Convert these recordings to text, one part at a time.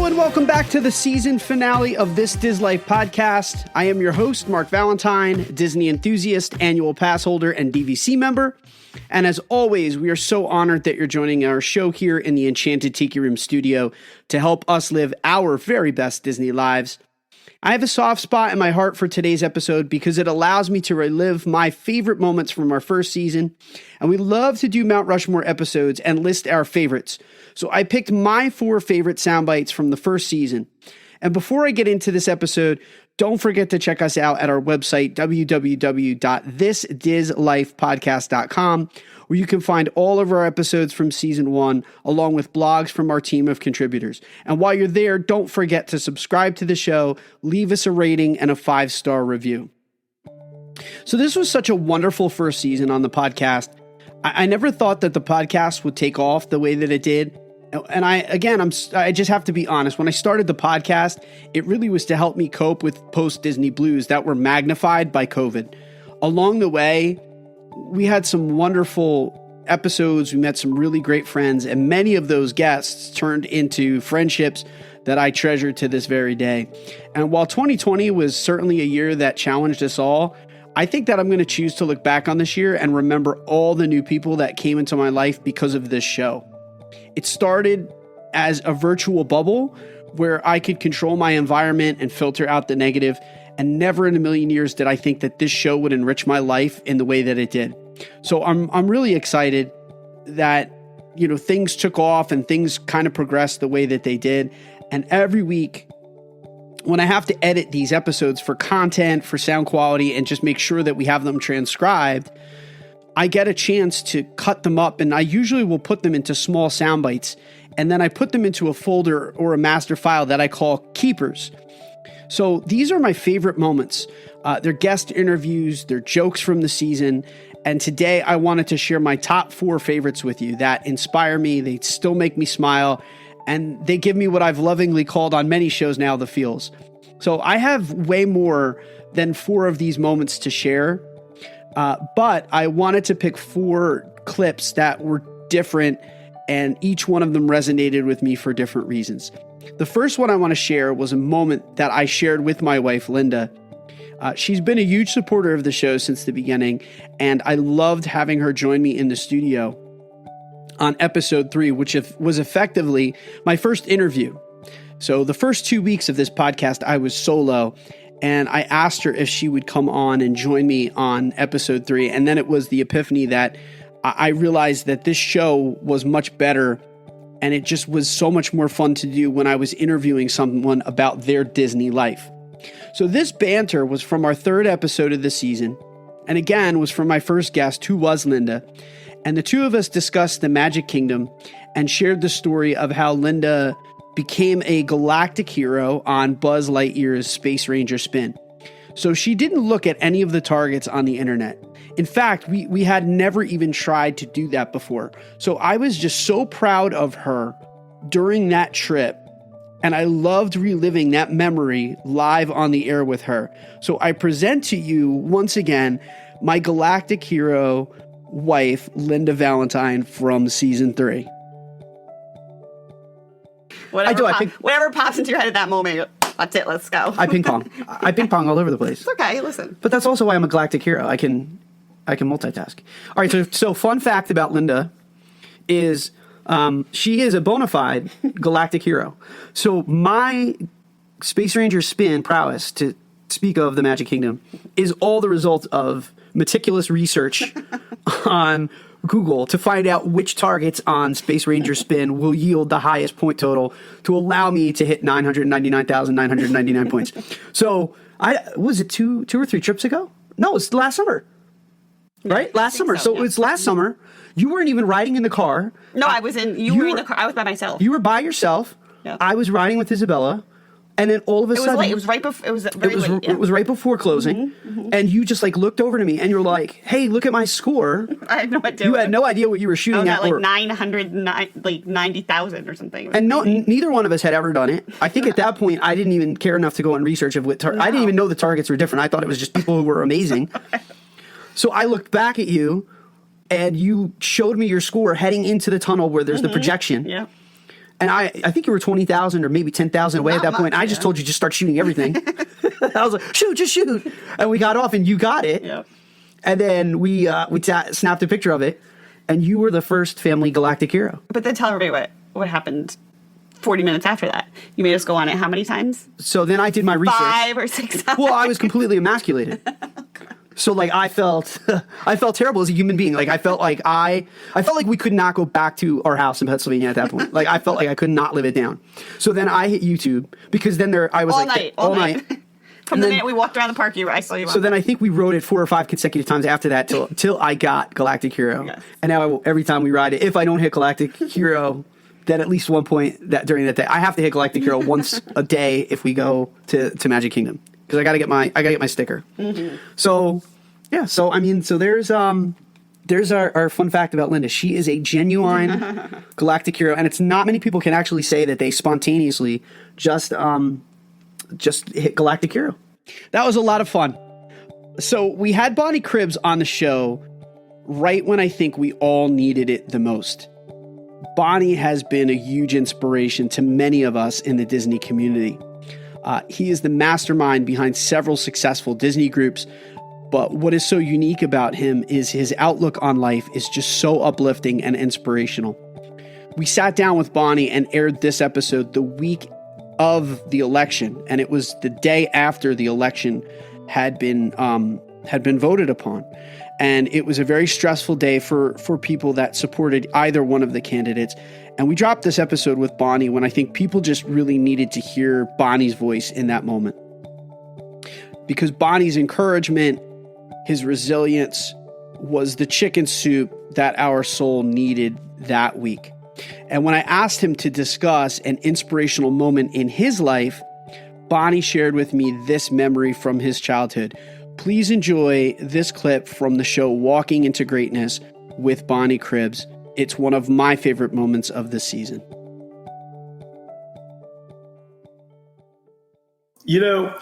Hello and welcome back to the season finale of this Dislife Podcast. I am your host, Mark Valentine, Disney enthusiast, annual pass holder, and DVC member. And as always, we are so honored that you're joining our show here in the Enchanted Tiki Room studio to help us live our very best Disney lives. I have a soft spot in my heart for today's episode because it allows me to relive my favorite moments from our first season. And we love to do Mount Rushmore episodes and list our favorites. So I picked my 4 favorite sound bites from the first season. And before I get into this episode, don't forget to check us out at our website, www.thisdislifepodcast.com, where you can find all of our episodes from season 1, along with blogs from our team of contributors. And while you're there, don't forget to subscribe to the show, leave us a rating, and a 5-star review. So this was such a wonderful first season on the podcast. I never thought that the podcast would take off the way that it did. And I just have to be honest. When I started the podcast, it really was to help me cope with post-Disney blues that were magnified by COVID. Along the way, we had some wonderful episodes. We met some really great friends, and many of those guests turned into friendships that I treasure to this very day. And while 2020 was certainly a year that challenged us all, I think that I'm going to choose to look back on this year and remember all the new people that came into my life because of this show. It started as a virtual bubble where I could control my environment and filter out the negative, and never in a million years did I think that this show would enrich my life in the way that it did. So I'm really excited that, things took off and things kind of progressed the way that they did. And every week, when I have to edit these episodes for content, for sound quality, and just make sure that we have them transcribed, I get a chance to cut them up, and I usually will put them into small sound bites, and then I put them into a folder or a master file that I call keepers. So these are my favorite moments. They're guest interviews, they're jokes from the season, and today I wanted to share my top 4 favorites with you that inspire me, they still make me smile, and they give me what I've lovingly called on many shows now the feels. So I have way more than 4 of these moments to share. But I wanted to pick 4 clips that were different, and each one of them resonated with me for different reasons. The first one I want to share was a moment that I shared with my wife, Linda. She's been a huge supporter of the show since the beginning, and I loved having her join me in the studio on episode 3, which was effectively my first interview. So the first 2 weeks of this podcast, I was solo, and I asked her if she would come on and join me on episode 3. And then it was the epiphany that I realized that this show was much better, and it just was so much more fun to do when I was interviewing someone about their Disney life. So this banter was from our 3rd episode of the season, and again was from my first guest, who was Linda. And the two of us discussed the Magic Kingdom and shared the story of how Linda became a galactic hero on Buzz Lightyear's Space Ranger spin. So she didn't look at any of the targets on the internet. In fact, we had never even tried to do that before. So I was just so proud of her during that trip, and I loved reliving that memory live on the air with her. So I present to you once again my galactic hero wife, Linda Valentine, from season 3. Whatever pops into your head at that moment, that's it, let's go. I ping pong. I ping pong all over the place. It's okay, listen. But that's also why I'm a galactic hero. I can multitask. All right, so fun fact about Linda is she is a bona fide galactic hero. So my Space Ranger spin prowess, to speak of the Magic Kingdom, is all the result of meticulous research on Google to find out which targets on Space Ranger spin will yield the highest point total to allow me to hit 999,999 points. So was it two or 3 trips ago? No, it's last summer. Right? Last summer. So it's last summer. You weren't even riding in the car. No, you were in the car. I was by myself. You were by yourself. Yeah. I was riding with Isabella. And then all of a sudden, late. It was right before. It was very late. Yeah. It was right before closing, and you just looked over to me, and you're like, "Hey, look at my score." I had no idea. You had no idea what you were shooting at. 990,000 or something. And neither one of us had ever done it. I think at that point, I didn't even care enough to go and research of what. I didn't even know the targets were different. I thought it was just people who were amazing. So I looked back at you, and you showed me your score heading into the tunnel where there's the projection. Yeah. And I think you were 20,000 or maybe 10,000 away at that point. I just told you, just start shooting everything. I was like, just shoot. And we got off and you got it. Yep. And then we snapped a picture of it. And you were the first family galactic hero. But then tell everybody what happened 40 minutes after that. You made us go on it how many times? So then I did my research. 5 or 6 times. Well, I was completely emasculated. So like I felt terrible as a human being. Like I felt like we could not go back to our house in Pennsylvania at that point. Like I felt like I could not live it down. So then I hit YouTube because then I was all night. From the minute we walked around the park, I saw you. So then I think we wrote it 4 or 5 consecutive times after that till I got Galactic Hero. Yes. And now every time we ride it, if I don't hit Galactic Hero, then at least one point during that day, I have to hit Galactic Hero once a day if we go to Magic Kingdom. Because I gotta get my sticker. Mm-hmm. So yeah, so there's our fun fact about Linda. She is a genuine galactic hero, and it's not many people can actually say that they spontaneously just hit galactic hero. That was a lot of fun. So we had Bonnie Cribbs on the show right when I think we all needed it the most. Bonnie has been a huge inspiration to many of us in the Disney community. He is the mastermind behind several successful Disney groups, but what is so unique about him is his outlook on life is just so uplifting and inspirational. We sat down with Bonnie and aired this episode the week of the election, and it was the day after the election had been voted upon. And it was a very stressful day for people that supported either one of the candidates. And we dropped this episode with Bonnie when I think people just really needed to hear Bonnie's voice in that moment. Because Bonnie's encouragement, his resilience, was the chicken soup that our soul needed that week. And when I asked him to discuss an inspirational moment in his life, Bonnie shared with me this memory from his childhood. Please enjoy this clip from the show Walking into Greatness with Bonnie Cribbs. It's one of my favorite moments of the season. You know,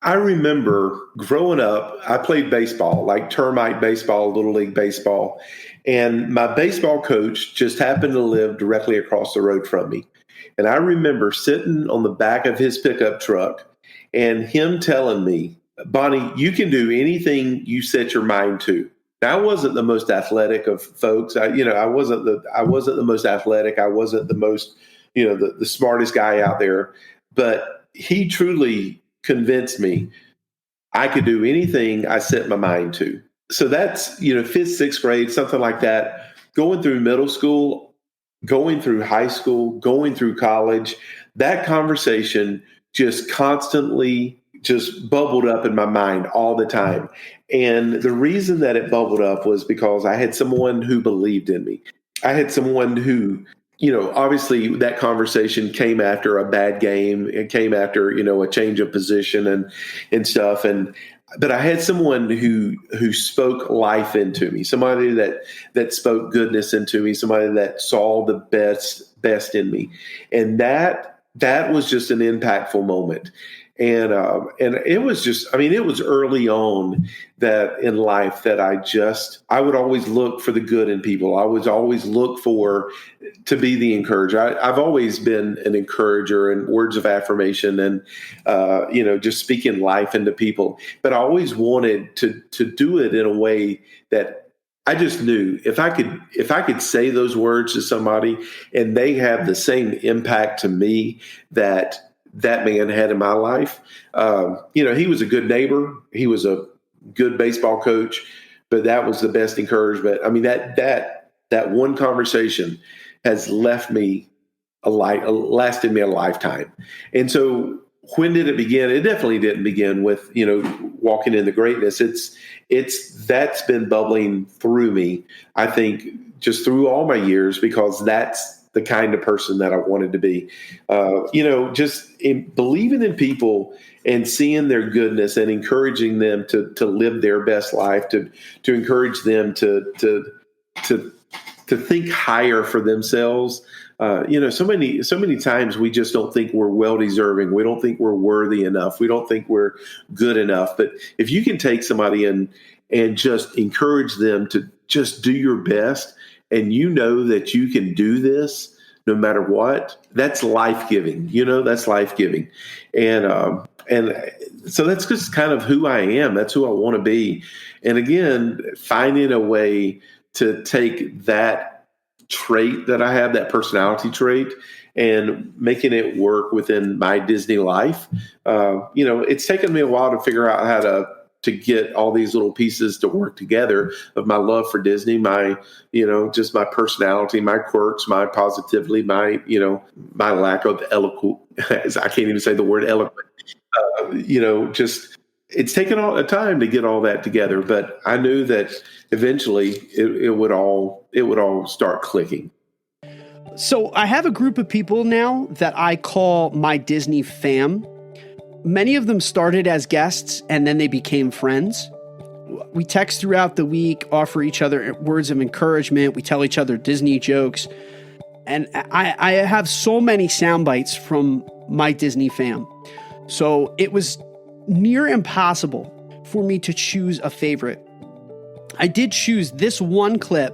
I remember growing up, I played baseball, like termite baseball, little league baseball. And my baseball coach just happened to live directly across the road from me. And I remember sitting on the back of his pickup truck and him telling me, Bonnie, you can do anything you set your mind to. Now, I wasn't the most athletic of folks. I wasn't the most athletic. I wasn't the most, the smartest guy out there. But he truly convinced me I could do anything I set my mind to. So that's, 5th, 6th grade, something like that. Going through middle school, going through high school, going through college, that conversation just constantly just bubbled up in my mind all the time. And the reason that it bubbled up was because I had someone who believed in me. I had someone who, obviously that conversation came after a bad game. It came after, a change of position and stuff. But I had someone who spoke life into me, somebody that spoke goodness into me, somebody that saw the best in me. And that was just an impactful moment. And it was just, it was early on that in life that I would always look for the good in people. I would always look to be the encourager. I've always been an encourager and words of affirmation and, just speaking life into people. But I always wanted to do it in a way that I just knew if I could say those words to somebody and they have the same impact to me that man had in my life. He was a good neighbor. He was a good baseball coach, but that was the best encouragement. That one conversation has lasted me a lifetime. And so when did it begin? It definitely didn't begin with, walking into greatness. That's been bubbling through me, I think, just through all my years, because that's the kind of person that I wanted to be, just believing in people and seeing their goodness and encouraging them to live their best life, to encourage them to think higher for themselves. So many times we just don't think we're well deserving. We don't think we're worthy enough. We don't think we're good enough. But if you can take somebody and just encourage them to just do your best, and that you can do this, no matter what, that's life-giving. That's life-giving. And so that's just kind of who I am. That's who I want to be. And again, finding a way to take that trait that I have, that personality trait, and making it work within my Disney life. It's taken me a while to figure out how to get all these little pieces to work together of my love for Disney, my, just my personality, my quirks, my positivity, my lack of eloquent, I can't even say the word eloquent, just it's taken all the time to get all that together. But I knew that eventually it would all start clicking. So I have a group of people now that I call my Disney fam. Many of them started as guests and then they became friends. We text throughout the week, offer each other words of encouragement. We tell each other Disney jokes. And I have so many sound bites from my Disney fam. So it was near impossible for me to choose a favorite. I did choose this one clip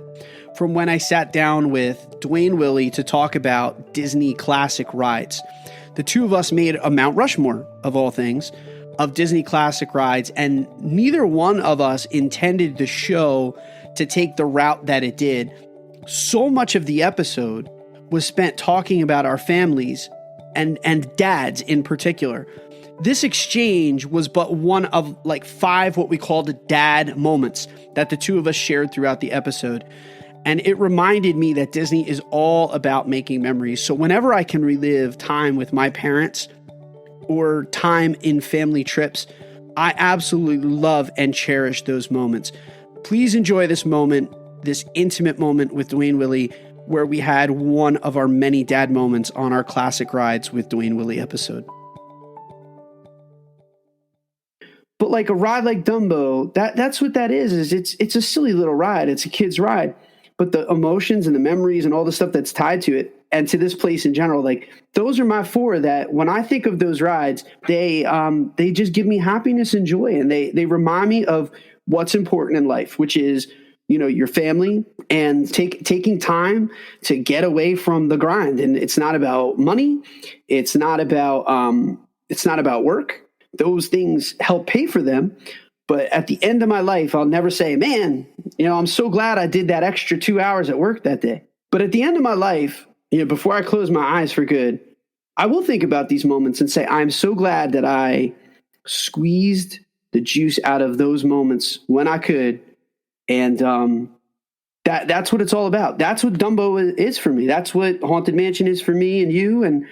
from when I sat down with Dwayne Willie to talk about Disney classic rides. The two of us made a Mount Rushmore, of all things, of Disney classic rides, and neither one of us intended the show to take the route that it did. So much of the episode was spent talking about our families and dads in particular. This exchange was but one of like 5 what we called dad moments that the two of us shared throughout the episode. And it reminded me that Disney is all about making memories. So whenever I can relive time with my parents or time in family trips, I absolutely love and cherish those moments. Please enjoy this moment, this intimate moment with Dwayne Willie, where we had one of our many dad moments on our Classic Rides with Dwayne Willie episode. But like a ride like Dumbo, that's what that is it's a silly little ride. It's a kid's ride. But the emotions and the memories and all the stuff that's tied to it and to this place in general, like those are my 4 that when I think of those rides, they just give me happiness and joy. And they remind me of what's important in life, which is, your family and taking time to get away from the grind. And it's not about money. It's not about work. Those things help pay for them. But at the end of my life, I'll never say, man, I'm so glad I did that extra 2 hours at work that day. But at the end of my life, before I close my eyes for good, I will think about these moments and say, I'm so glad that I squeezed the juice out of those moments when I could. And that's what it's all about. That's what Dumbo is for me. That's what Haunted Mansion is for me and you. And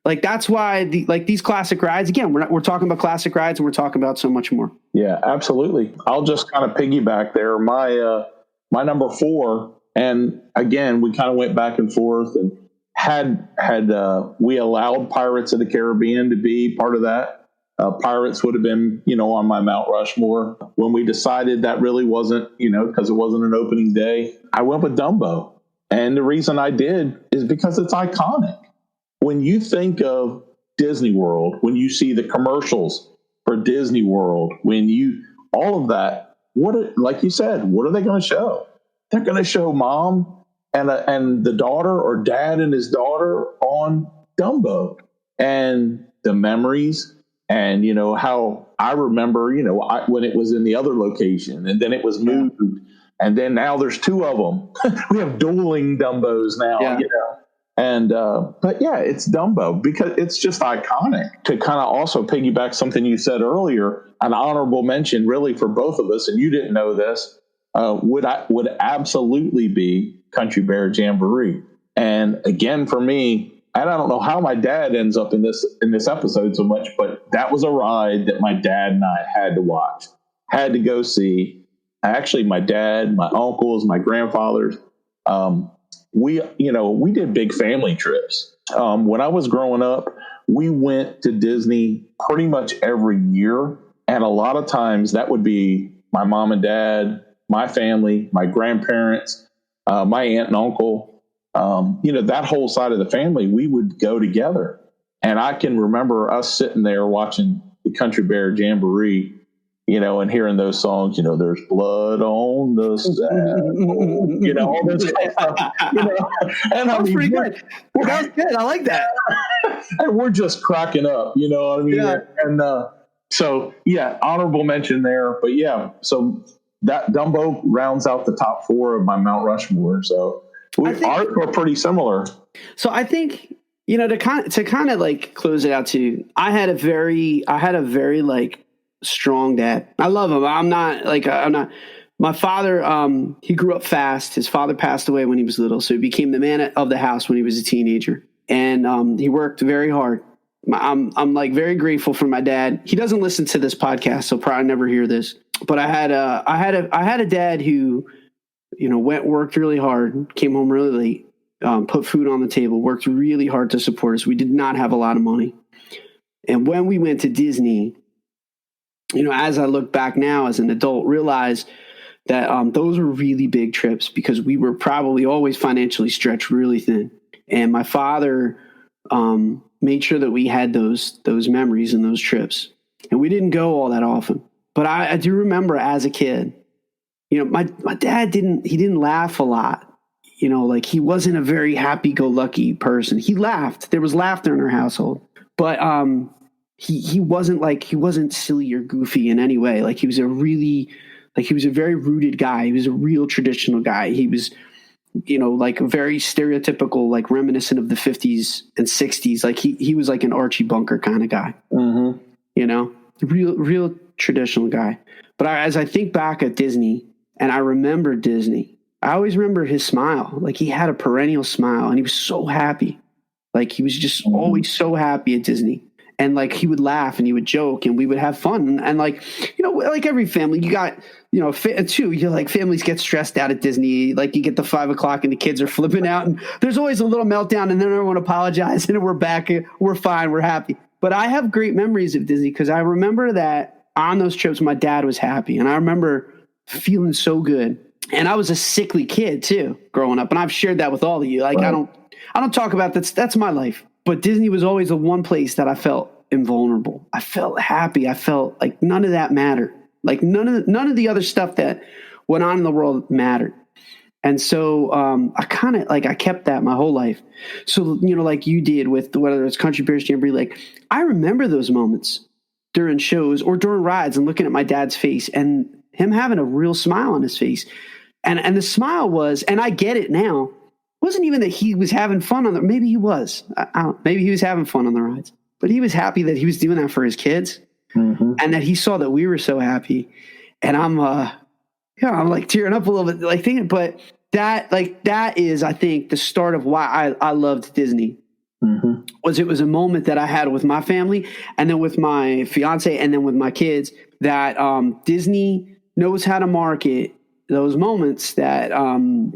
like, that's why these classic rides, again, we're talking about classic rides and we're talking about so much more. Yeah, absolutely. I'll just kind of piggyback there. My number 4, and again, we kind of went back and forth and had we allowed Pirates of the Caribbean to be part of that. Pirates would have been, on my Mount Rushmore. When we decided that really wasn't, because it wasn't an opening day, I went with Dumbo. And the reason I did is because it's iconic. When you think of Disney World, when you see the commercials for Disney World, all of that, like you said, what are they going to show? They're going to show mom and the daughter, or dad and his daughter on Dumbo, and the memories. And, how I remember, when it was in the other location and then it was moved and then now there's 2 of them. We have dueling Dumbos now, And, but yeah, it's Dumbo because it's just iconic. To kind of also piggyback something you said earlier, an honorable mention really for both of us, and you didn't know this, would absolutely be Country Bear Jamboree. And again, for me, and I don't know how my dad ends up in this episode so much, but that was a ride that my dad and I had to watch, had to go see. Actually, my dad, my uncles, my grandfathers, we did big family trips. When I was growing up, we went to Disney pretty much every year. And a lot of times that would be my mom and dad, my family, my grandparents, my aunt and uncle. That whole side of the family, we would go together. And I can remember us sitting there watching the Country Bear Jamboree and hearing those songs, there's blood on the saddle, all this stuff, and that was pretty good. That was good. I like that. And we're just cracking up, you know what I mean? Yeah. And so, honorable mention there. But so that Dumbo rounds out the top 4 of my Mount Rushmore. So ours were pretty similar. So I think, to kind of like close it out too, I had a very like strong dad. I love him. I'm not. My father, he grew up fast. His father passed away when he was little. So he became the man of the house when he was a teenager. And he worked very hard. I'm like very grateful for my dad. He doesn't listen to this podcast, so probably never hear this. But I had a dad who, worked really hard, came home really late, put food on the table, worked really hard to support us. We did not have a lot of money. And when we went to Disney, as I look back now as an adult, realize that those were really big trips because we were probably always financially stretched really thin. And my father made sure that we had those memories and those trips. And we didn't go all that often. But I do remember as a kid, my dad didn't laugh a lot. He wasn't a very happy-go-lucky person. He laughed. There was laughter in our household. But he wasn't silly or goofy in any way. Like he was a very rooted guy. He was a real traditional guy. He was like very stereotypical, like reminiscent of the 50s and 60s. Like he was like an Archie Bunker kind of guy, real traditional guy. But as I think back at Disney and I remember Disney, I always remember his smile. Like he had a perennial smile and he was so happy. Like he was just always so happy at Disney. And like he would laugh and he would joke and we would have fun. And like, like every family, you got, families get stressed out at Disney. Like you get to 5 o'clock and the kids are flipping out and there's always a little meltdown and then everyone apologizes and we're back. We're fine. We're happy. But I have great memories of Disney because I remember that on those trips, my dad was happy. And I remember feeling so good. And I was a sickly kid too, growing up. And I've shared that with all of you. Like right. I don't talk about that. That's my life. But Disney was always the one place that I felt invulnerable. I felt happy. I felt like none of that mattered. Like none of the other stuff that went on in the world mattered. And so I kept that my whole life. So, like you did with whether it's Country Bears Jamboree, like I remember those moments during shows or during rides and looking at my dad's face and him having a real smile on his face. And the smile was, and I get it now, wasn't even that he was having fun on maybe he was. Maybe he was having fun on the rides. But he was happy that he was doing that for his kids and that he saw that we were so happy. And I'm like tearing up a little bit, like thinking, but that is, I think, the start of why I loved Disney. It was a moment that I had with my family and then with my fiance and then with my kids that Disney knows how to market those moments that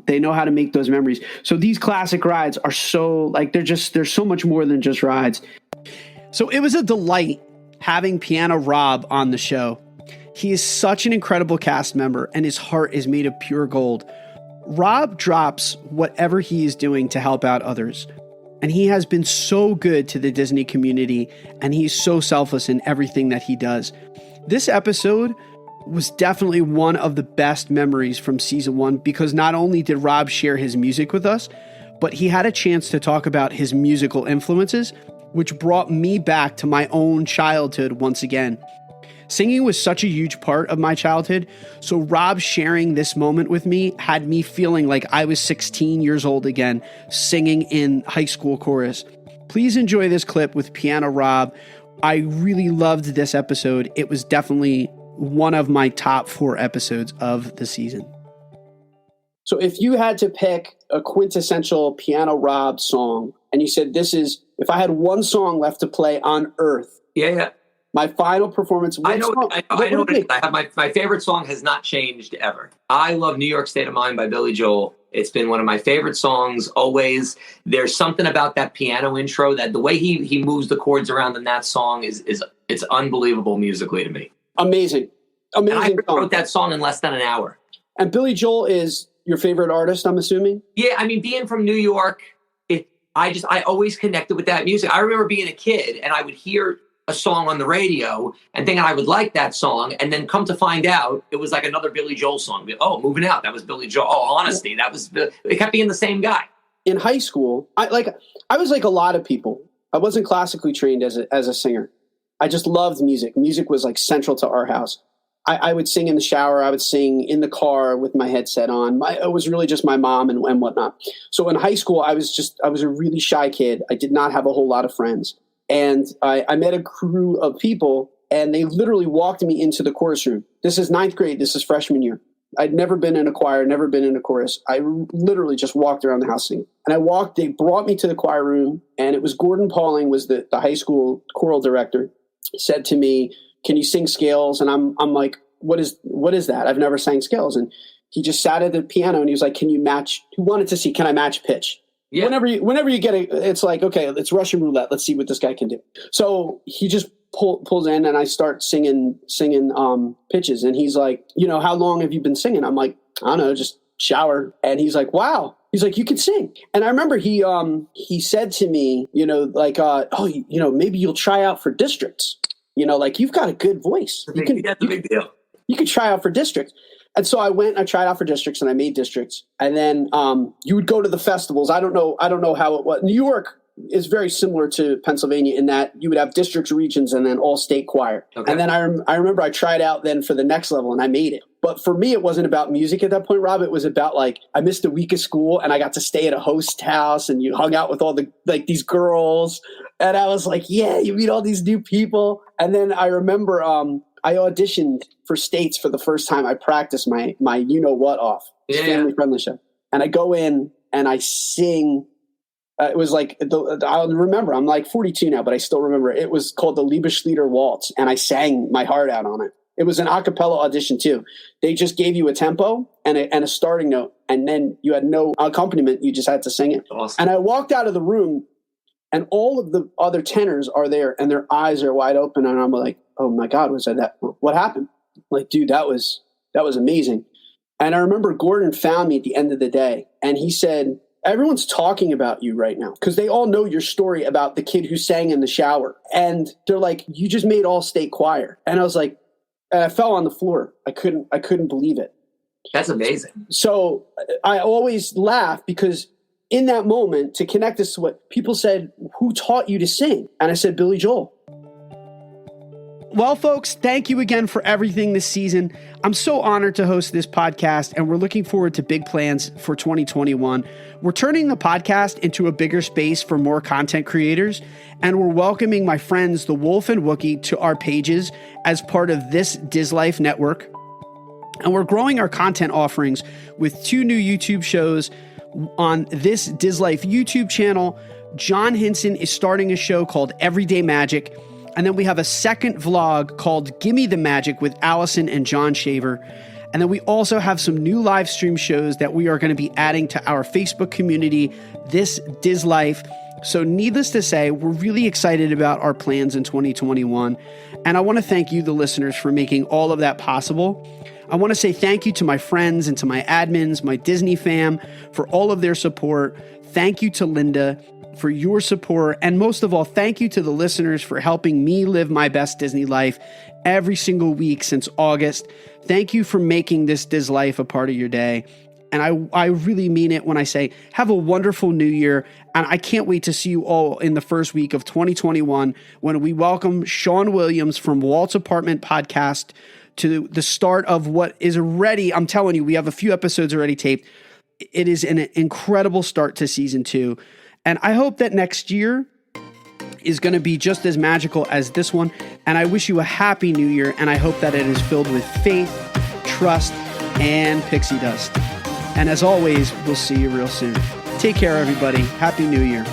they know how to make those memories. So these classic rides are so like, they're so much more than just rides. So it was a delight having Piano Rob on the show. He is such an incredible cast member and his heart is made of pure gold. Rob drops whatever he is doing to help out others. And he has been so good to the Disney community and he's so selfless in everything that he does. This episode was definitely one of the best memories from season 1 because not only did Rob share his music with us, but he had a chance to talk about his musical influences, which brought me back to my own childhood once again. Singing was such a huge part of my childhood, so Rob sharing this moment with me had me feeling like I was 16 years old again, singing in high school chorus. Please enjoy this clip with Piano Rob. I really loved this episode. It was definitely one of my top 4 episodes of the season. So if you had to pick a quintessential Piano Rob song, and you said if I had one song left to play on Earth. Yeah. My final performance. I know what it is. I have my favorite song has not changed ever. I love New York State of Mind by Billy Joel. It's been one of my favorite songs always. There's something about that piano intro that the way he moves the chords around in that song it's unbelievable musically to me. Amazing. And I wrote that song in less than an hour. And Billy Joel is your favorite artist, I'm assuming? Yeah, I mean, being from New York, I always connected with that music. I remember being a kid and I would hear a song on the radio and thinking I would like that song, and then come to find out it was like another Billy Joel song. Oh, Moving Out, that was Billy Joel. Oh, Honesty, that was, it kept being the same guy. In high school, I was like a lot of people. I wasn't classically trained as a singer. I just loved music. Music was like central to our house. I would sing in the shower. I would sing in the car with my headset on. It was really just my mom and whatnot. So in high school, I was a really shy kid. I did not have a whole lot of friends. And I met a crew of people, and they literally walked me into the chorus room. This is 9th grade. This is freshman year. I'd never been in a choir, never been in a chorus. I literally just walked around the house singing. And they brought me to the choir room, and it was Gordon Pauling was the high school choral director, said to me, "Can you sing scales?" And I'm like, what is that? I've never sang scales. And he just sat at the piano and he was like, "Can you match?" He wanted to see, can I match pitch? Yeah. Whenever you get it, it's like, okay, it's Russian roulette. Let's see what this guy can do. So he just pulls in, and I start singing pitches. And he's like, "How long have you been singing?" I'm like, "I don't know, just shower." And he's like, "Wow." He's like, "You can sing." And I remember he said to me, maybe you'll try out for districts. Like, you've got a good voice. That's a big deal. You could try out for districts. And so I went, I tried out for districts, and I made districts. And then you would go to the festivals. I don't know how it was. New York is very similar to Pennsylvania in that you would have districts, regions, and then all state choir. Okay. And then I remember I tried out then for the next level, and I made it. But for me, it wasn't about music at that point, Rob. It was about, like, I missed a week of school, and I got to stay at a host house, and you hung out with all these girls. And I was like, yeah, you meet all these new people. And then I remember I auditioned for states for the first time. I practiced my you-know-what off. Family friendly show. And I go in and I sing. It was like, I'll remember, I'm like 42 now, but I still remember. It was called the Liebeslieder Waltz. And I sang my heart out on it. It was an a cappella audition too. They just gave you a tempo and a starting note. And then you had no accompaniment. You just had to sing it. Awesome. And I walked out of the room, and all of the other tenors are there, and their eyes are wide open. And I'm like, "Oh my God, what happened?" I'm like, dude, that was amazing. And I remember Gordon found me at the end of the day, and he said, "Everyone's talking about you right now because they all know your story about the kid who sang in the shower. And they're like, you just made all state choir." And I was like, and I fell on the floor. I couldn't believe it. That's amazing. So I always laugh because in that moment, to connect this to what people said, "Who taught you to sing?" And I said, "Billy Joel." Well, folks, thank you again for everything this season. I'm so honored to host this podcast, and we're looking forward to big plans for 2021. We're turning the podcast into a bigger space for more content creators, and we're welcoming my friends, the Wolf and Wookie, to our pages as part of this Dislife network. And we're growing our content offerings with 2 new YouTube shows on this Dislife YouTube channel. John Hinson is starting a show called Everyday Magic. And then we have a second vlog called Gimme the Magic with Allison and John Shaver. And then we also have some new live stream shows that we are going to be adding to our Facebook community, this Dislife. So needless to say, we're really excited about our plans in 2021. And I want to thank you, the listeners, for making all of that possible. I want to say thank you to my friends and to my admins, my Disney fam, for all of their support. Thank you to Linda for your support. And most of all, thank you to the listeners for helping me live my best Disney life every single week since August. Thank you for making this Dislife a part of your day. And I really mean it when I say have a wonderful new year. And I can't wait to see you all in the first week of 2021 when we welcome Sean Williams from Walt's Apartment Podcast to the start of what is already, I'm telling you, we have a few episodes already taped. It is an incredible start to season 2. And I hope that next year is going to be just as magical as this one. And I wish you a happy new year. And I hope that it is filled with faith, trust, and pixie dust. And as always, we'll see you real soon. Take care, everybody. Happy New Year.